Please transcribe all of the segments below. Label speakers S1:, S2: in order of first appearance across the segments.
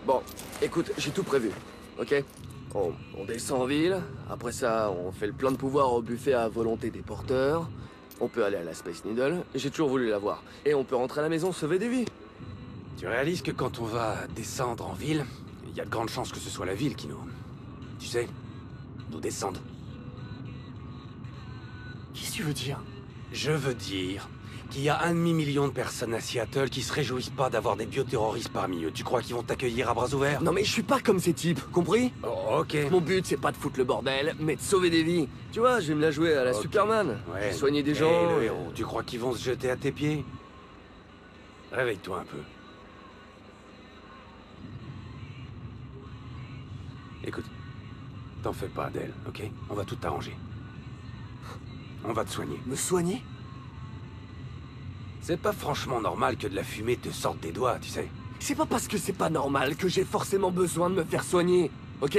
S1: Bon, écoute, j'ai tout prévu, ok? On descend en ville, après ça, on fait le plein de pouvoir au buffet à volonté des porteurs. On peut aller à la Space Needle, j'ai toujours voulu la voir. Et on peut rentrer à la maison sauver des vies.
S2: Tu réalises que quand on va descendre en ville, il y a de grandes chances que ce soit la ville qui nous... Tu sais, nous descende.
S1: Qu'est-ce que tu veux dire?
S2: Je veux dire qu'il y a 1,5 million de personnes à Seattle qui se réjouissent pas d'avoir des bioterroristes parmi eux. Tu crois qu'ils vont t'accueillir à bras ouverts?
S1: Non mais je suis pas comme ces types, compris?
S2: Oh, ok.
S1: Mon but, c'est pas de foutre le bordel, mais de sauver des vies. Tu vois, je vais me la jouer à la
S2: Ok.
S1: Superman.
S2: Ouais.
S1: Soigner des
S2: Et
S1: gens...
S2: le héros, tu crois qu'ils vont se jeter à tes pieds? Réveille-toi un peu. Écoute, t'en fais pas d'elle, ok? On va tout arranger. On va te soigner.
S1: Me soigner?
S2: C'est pas franchement normal que de la fumée te sorte des doigts, tu sais.
S1: C'est pas parce que c'est pas normal que j'ai forcément besoin de me faire soigner, ok?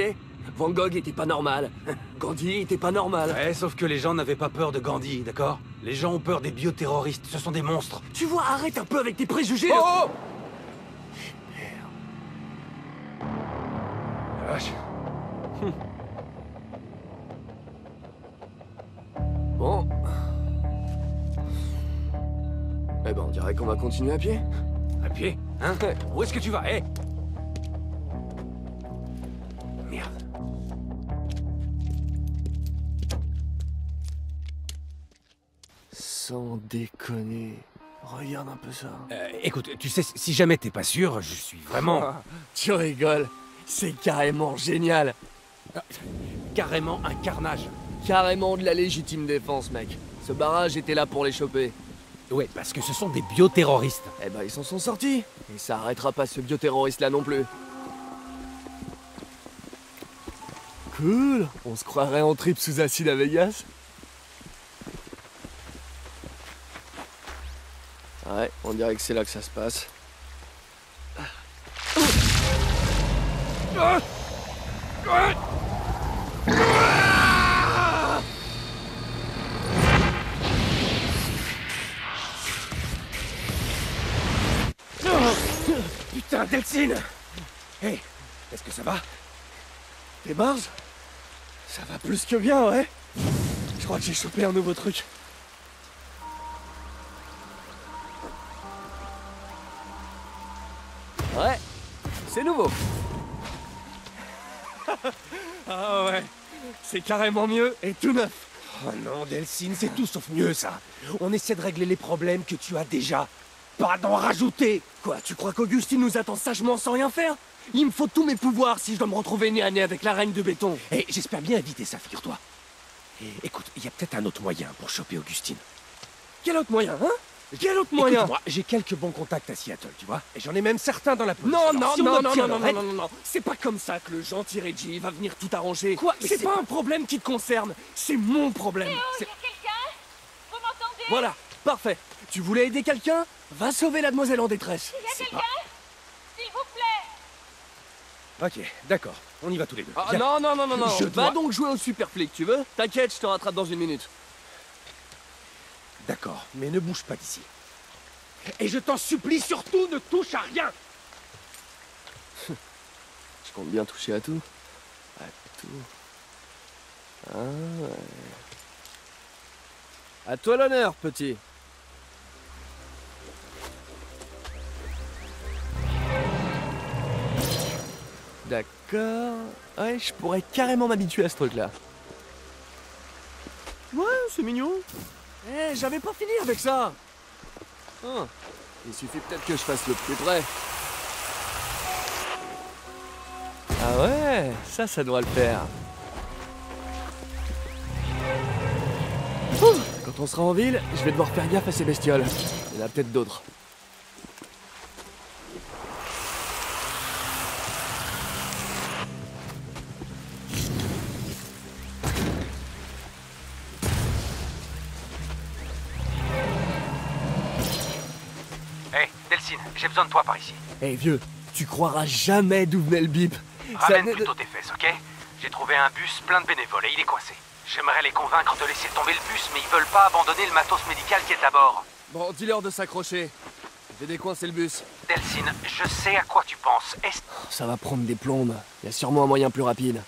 S1: Van Gogh était pas normal. Gandhi était pas normal.
S2: Ouais, sauf que les gens n'avaient pas peur de Gandhi, d'accord? Les gens ont peur des bioterroristes, ce sont des monstres.
S1: Tu vois, arrête un peu avec tes préjugés.
S2: Oh! Vache.
S1: Bon. Eh ben, on dirait qu'on va continuer à pied.
S2: À pied? Hein? Où est-ce que tu vas? Hé! Merde.
S1: Sans déconner. Regarde un peu ça.
S2: Écoute, tu sais, si jamais t'es pas sûr, je suis vraiment...
S1: Tu rigoles. C'est carrément génial.
S2: carrément un carnage.
S1: Carrément de la légitime défense, mec. Ce barrage était là pour les choper.
S2: Ouais, parce que ce sont des bioterroristes.
S1: Eh ben, ils s'en sont sortis. Et ça arrêtera pas ce bioterroriste-là non plus. Cool. On se croirait en trip sous acide à Vegas. Ouais, on dirait que c'est là que ça se passe.
S2: Putain, Delcine! Hé, est-ce que ça va?
S1: Tes barges? Ça va plus que bien, ouais. Je crois que j'ai chopé un nouveau truc. Ouais, c'est nouveau. Ah ouais, c'est carrément mieux et tout neuf.
S2: Oh non, Delcine, c'est tout sauf mieux, ça. On essaie de régler les problèmes que tu as déjà. Pas d'en rajouter.
S1: Quoi, tu crois qu'Augustine nous attend sagement sans rien faire? Il me faut tous mes pouvoirs si je dois me retrouver nez à nez avec la reine de béton.
S2: Et j'espère bien éviter ça, figure-toi. Écoute, il y a peut-être un autre moyen pour choper Augustine.
S1: Quel autre moyen, hein? Quel autre moyen?
S2: Écoute-moi, j'ai quelques bons contacts à Seattle, tu vois. Et j'en ai même certains dans la police.
S1: Non,
S2: Alors,
S1: non,
S2: si on
S1: non, non,
S2: obtient
S1: non,
S2: leur
S1: non,
S2: aide-
S1: non, non, non. C'est pas comme ça que le gentil Reggie va venir tout arranger.
S2: Quoi? Mais
S1: C'est
S2: c'est
S1: pas
S2: pas-
S1: un problème qui te concerne. C'est mon problème.
S3: Il y a quelqu'un? Vous m'entendez?
S1: Voilà, parfait. Tu voulais aider quelqu'un? Va sauver la demoiselle en détresse.
S3: Il y a
S1: C'est
S3: quelqu'un? S'il vous plaît!
S2: Ok, d'accord. On y va tous les deux.
S1: Ah
S2: Viens.
S1: non, non, non, non, non.
S2: Je
S1: Va
S2: dois-
S1: donc jouer au super flic, tu veux? T'inquiète, je te rattrape dans une minute.
S2: D'accord, mais ne bouge pas d'ici. Et je t'en supplie, surtout, ne touche à rien.
S1: Je compte bien toucher à tout. À tout. Ah ouais. À toi l'honneur, petit. D'accord. Ouais, je pourrais carrément m'habituer à ce truc-là. Ouais, c'est mignon. Eh, j'avais pas fini avec ça. Ah, il suffit peut-être que je fasse le plus près. Ah ouais, ça doit le faire. Ouh, quand on sera en ville, je vais devoir faire gaffe à ces bestioles. Il y en a peut-être d'autres.
S4: Hé, Delcine, j'ai besoin de toi par ici.
S1: Eh vieux, tu croiras jamais d'où venait le bip.
S4: Ramène
S1: Ça-
S4: plutôt tes fesses, ok? J'ai trouvé un bus plein de bénévoles et il est coincé. J'aimerais les convaincre de laisser tomber le bus, mais ils veulent pas abandonner le matos médical qui est à bord.
S1: Bon, dis-leur de s'accrocher. j'ai décoincé le bus.
S4: Delsin, je sais à quoi tu penses. Est-ce...
S1: Ça va prendre des plombes. Il y a sûrement un moyen plus rapide.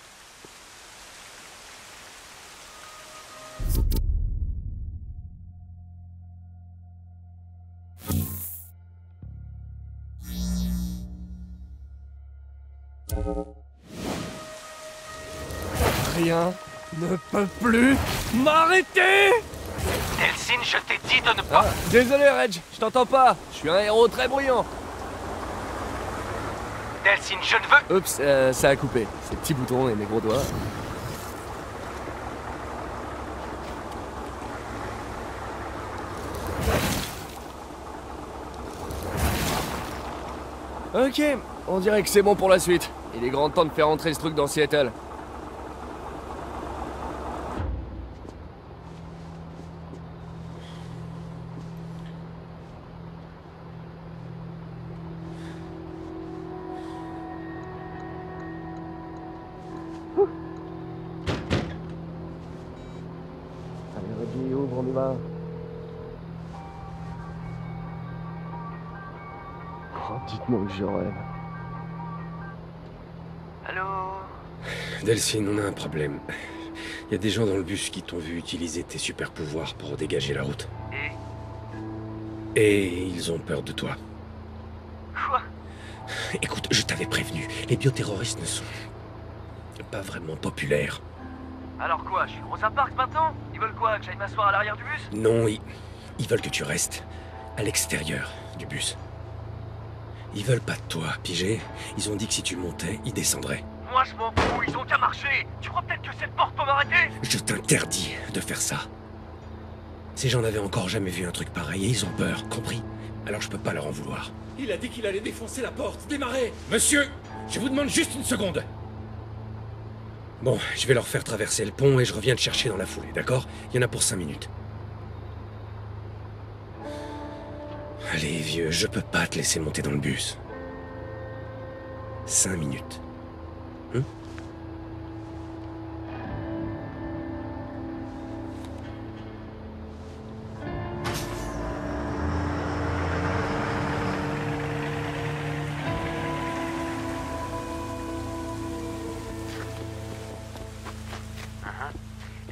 S1: Rien ne peut plus m'arrêter!
S4: Delsin, je t'ai dit de ne pas...
S1: Désolé, Reg, je t'entends pas. Je suis un héros très bruyant.
S4: Delsin, je ne veux...
S1: Oups, ça a coupé. Ces petits boutons et mes gros doigts. Ok, on dirait que c'est bon pour la suite. Il est grand temps de faire entrer ce truc dans Seattle. Allez, Reggie, ouvre, on y va. Oh, dites-moi que je rêve.
S4: Allô?
S2: Delsin, on a un problème. Il y a des gens dans le bus qui t'ont vu utiliser tes super pouvoirs pour dégager la route. Et ils ont peur de toi.
S4: Quoi?
S2: Écoute, je t'avais prévenu, les bioterroristes ne sont pas vraiment populaires.
S4: Alors quoi? Je suis Rosa Parks maintenant? Ils veulent quoi? Que j'aille m'asseoir à l'arrière du bus?
S2: Non, ils veulent que tu restes à l'extérieur du bus. Ils veulent pas de toi, pigé. Ils ont dit que si tu montais, ils descendraient.
S4: Moi je m'en fous, ils ont qu'à marcher. Tu crois peut-être que cette porte peut m'arrêter?
S2: Je t'interdis de faire ça. Ces gens n'avaient encore jamais vu un truc pareil et ils ont peur, compris? Alors je peux pas leur en vouloir. Il a dit qu'il allait défoncer la porte, démarrer. Monsieur, je vous demande juste une seconde. Bon, je vais leur faire traverser le pont et je reviens te chercher dans la foulée, d'accord? Il y en a pour 5 minutes. Allez, vieux, je peux pas te laisser monter dans le bus. 5 minutes.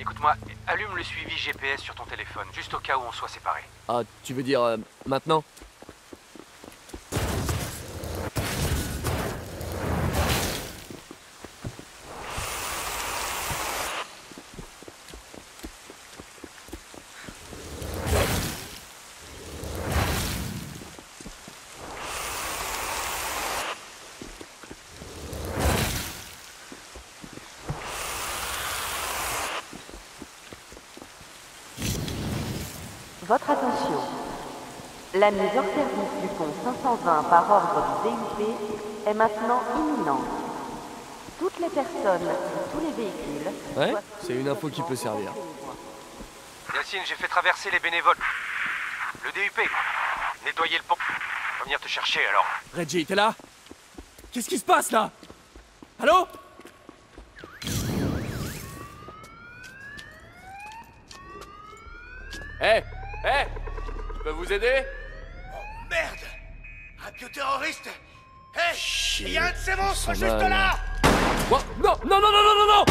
S4: Écoute-moi, allume le suivi GPS sur ton téléphone, juste au cas où on soit séparés.
S1: Ah, tu veux dire maintenant?
S5: Votre attention. La mise hors service du pont 520 par ordre du DUP est maintenant imminente. Toutes les personnes et tous les véhicules...
S1: Ouais, c'est une info qui peut servir.
S4: Delsin, j'ai fait traverser les bénévoles. Le DUP. Nettoyer le pont. On va venir te chercher alors.
S1: Reggie, t'es là? Qu'est-ce qui se passe là? Allô? Hé! Hé! Je peux vous aider?
S6: Merde! Un bioterroriste! Hé! Il y a un de ces monstres juste
S1: mal.
S6: là!
S1: Quoi? Non! Non, non, non, non, non, non!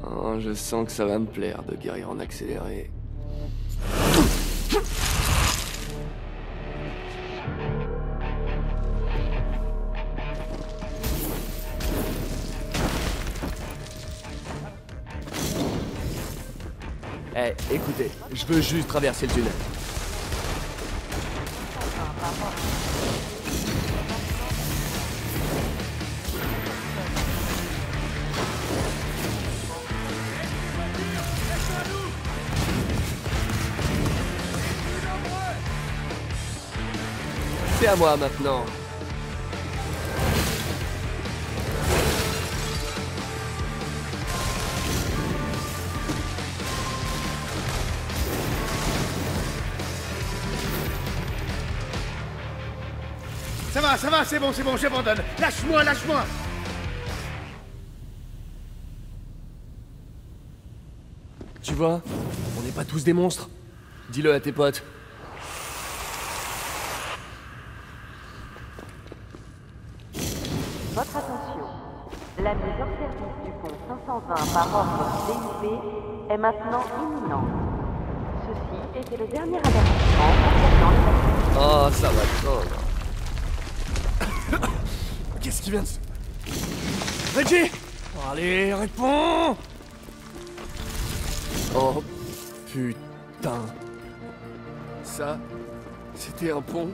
S1: Oh, je sens que ça va me plaire de guérir en accéléré. Eh, écoutez, je veux juste traverser le tunnel. C'est à moi maintenant.
S6: Ça c'est bon, j'abandonne. Lâche-moi, lâche-moi.
S1: Tu vois, on n'est pas tous des monstres. Dis-le à tes potes.
S5: Votre attention. La mise hors service du pont 520 par ordre du DUP est maintenant imminente. Ceci était le dernier avertissement concernant les...
S1: Oh, ça va prendre. Qu'est-ce qui vient de se... Reggie! Allez, réponds! Oh, putain. Ça, c'était un pont?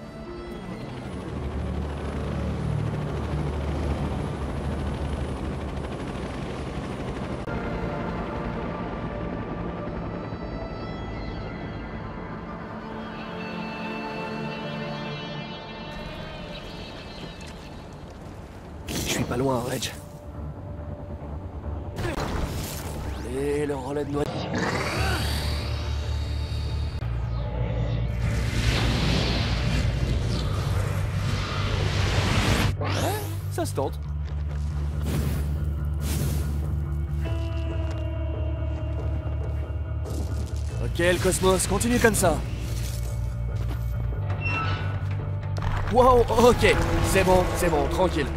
S1: Je suis pas loin, Reg. Et le relais de noix. Ça se tente. Ok, le Cosmos, continue comme ça. Wow, ok, c'est bon, tranquille.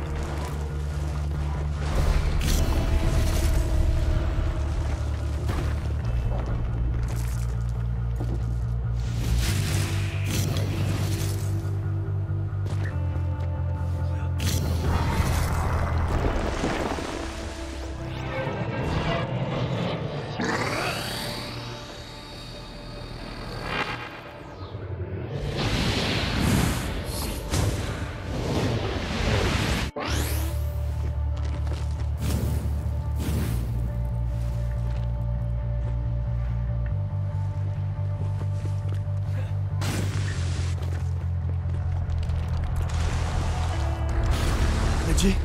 S1: Reggie?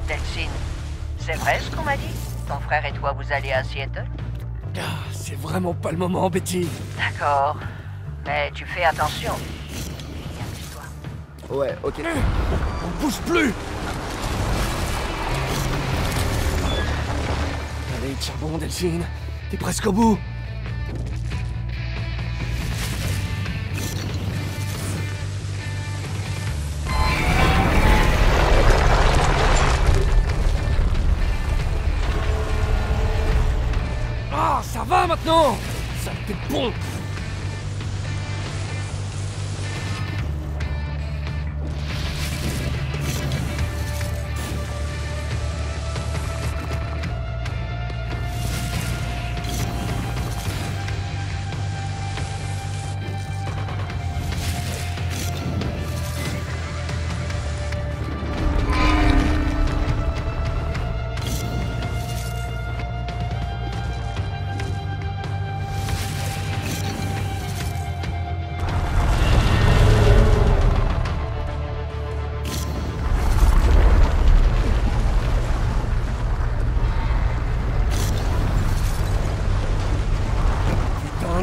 S7: Delphine, c'est vrai ce qu'on m'a dit? Ton frère et toi, vous allez à Seattle?
S1: Ah, c'est vraiment pas le moment, Betty.
S7: D'accord. Mais tu fais attention. Et amuse-toi.
S1: Ouais, ok. On bouge plus! Allez, tiens bon, Delphine. T'es presque au bout. Ah, ça va maintenant! Ça t'es bon!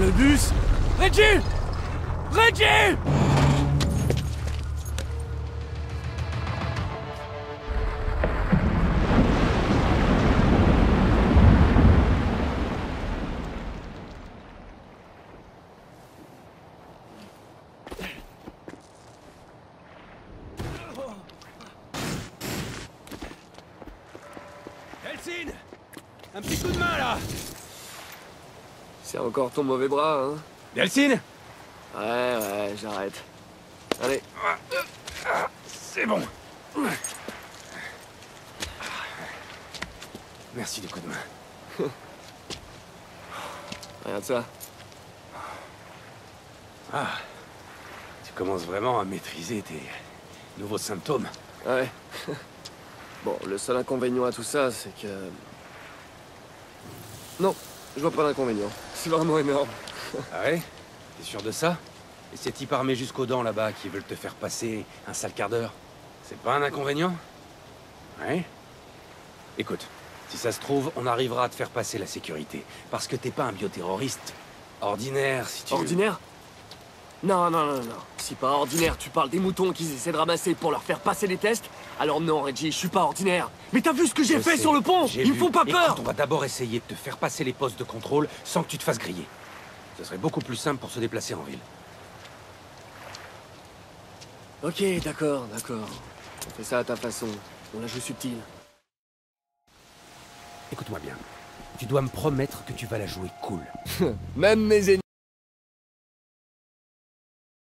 S1: Le bus! Reggie! Reggie!
S2: Delphine! Un petit coup de main, là!
S1: C'est encore ton mauvais bras, hein?
S2: Delphine!
S1: Ouais, j'arrête. Allez.
S2: C'est bon. Merci du coup de main.
S1: Regarde ça.
S2: Ah, tu commences vraiment à maîtriser tes nouveaux symptômes.
S1: Ouais. Bon, le seul inconvénient à tout ça, c'est que... Non, je vois pas d'inconvénient. C'est vraiment énorme.
S2: Ah ouais? T'es sûr de ça? Et ces types armés jusqu'aux dents là-bas qui veulent te faire passer un sale quart d'heure, c'est pas un inconvénient? Ouais? Écoute, si ça se trouve, on arrivera à te faire passer la sécurité. Parce que t'es pas un bioterroriste ordinaire, si tu...
S1: Ordinaire? Non, non, non, non. Si pas ordinaire, tu parles des moutons qu'ils essaient de ramasser pour leur faire passer les tests, alors non, Reggie, je suis pas ordinaire. Mais t'as vu ce que j'ai fait sur le pont? Ils me font pas peur.
S2: Écoute, on va d'abord essayer de te faire passer les postes de contrôle sans que tu te fasses griller. Ce serait beaucoup plus simple pour se déplacer en ville.
S1: Ok, d'accord, d'accord. On fait ça à ta façon. On la joue subtile.
S2: Écoute-moi bien. Tu dois me promettre que tu vas la jouer cool.
S1: Même mes ennemis